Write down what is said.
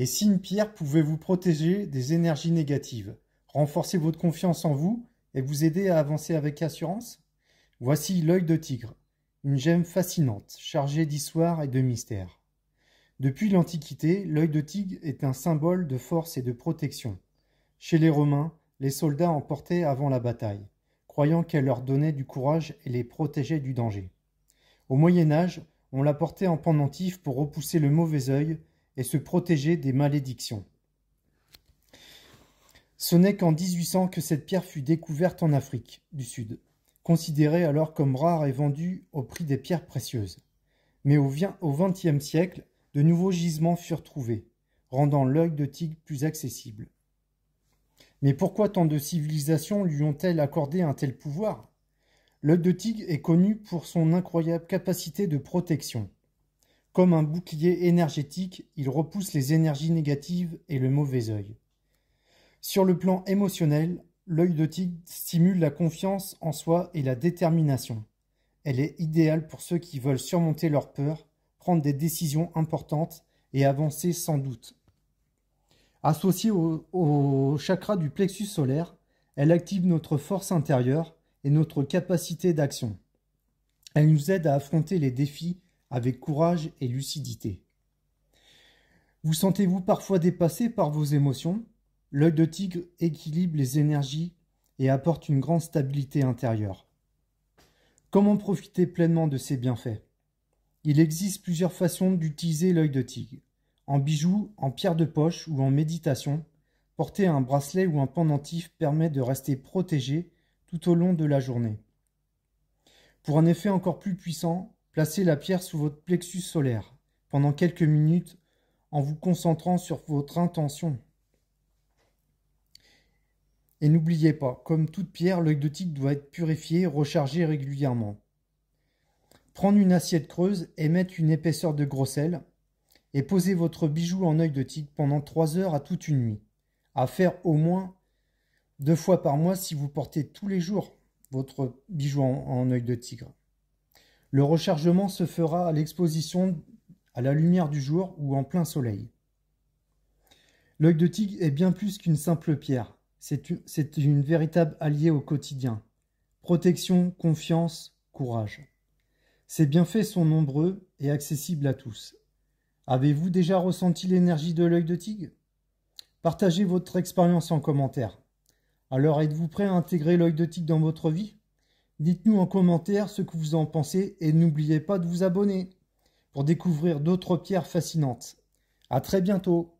Et si une pierre pouvait vous protéger des énergies négatives, renforcer votre confiance en vous et vous aider à avancer avec assurance? Voici l'œil de tigre, une gemme fascinante, chargée d'histoire et de mystère. Depuis l'Antiquité, l'œil de tigre est un symbole de force et de protection. Chez les Romains, les soldats en portaient avant la bataille, croyant qu'elle leur donnait du courage et les protégeait du danger. Au Moyen Âge, on la portait en pendentif pour repousser le mauvais œil et se protéger des malédictions. Ce n'est qu'en 1800 que cette pierre fut découverte en Afrique du Sud, considérée alors comme rare et vendue au prix des pierres précieuses. Mais au XXe siècle, de nouveaux gisements furent trouvés, rendant l'œil de tigre plus accessible. Mais pourquoi tant de civilisations lui ont-elles accordé un tel pouvoir? L'œil de tigre est connu pour son incroyable capacité de protection. Comme un bouclier énergétique, il repousse les énergies négatives et le mauvais œil. Sur le plan émotionnel, l'œil de tigre stimule la confiance en soi et la détermination. Elle est idéale pour ceux qui veulent surmonter leur peur, prendre des décisions importantes et avancer sans doute. Associée au chakra du plexus solaire, elle active notre force intérieure et notre capacité d'action. Elle nous aide à affronter les défis avec courage et lucidité. Vous sentez-vous parfois dépassé par vos émotions? L'œil de tigre équilibre les énergies et apporte une grande stabilité intérieure. Comment profiter pleinement de ces bienfaits? Il existe plusieurs façons d'utiliser l'œil de tigre. En bijoux, en pierre de poche ou en méditation, porter un bracelet ou un pendentif permet de rester protégé tout au long de la journée. Pour un effet encore plus puissant, placez la pierre sous votre plexus solaire pendant quelques minutes en vous concentrant sur votre intention. Et n'oubliez pas, comme toute pierre, l'œil de tigre doit être purifié, rechargé régulièrement. Prendre une assiette creuse et mettre une épaisseur de gros sel et posez votre bijou en œil de tigre pendant 3 heures à toute une nuit. À faire au moins 2 fois par mois si vous portez tous les jours votre bijou en œil de tigre. Le rechargement se fera à l'exposition à la lumière du jour ou en plein soleil. L'œil de tigre est bien plus qu'une simple pierre. C'est une véritable alliée au quotidien. Protection, confiance, courage. Ses bienfaits sont nombreux et accessibles à tous. Avez-vous déjà ressenti l'énergie de l'œil de tigre? Partagez votre expérience en commentaire. Alors êtes-vous prêt à intégrer l'œil de tigre dans votre vie? Dites-nous en commentaire ce que vous en pensez et n'oubliez pas de vous abonner pour découvrir d'autres pierres fascinantes. À très bientôt!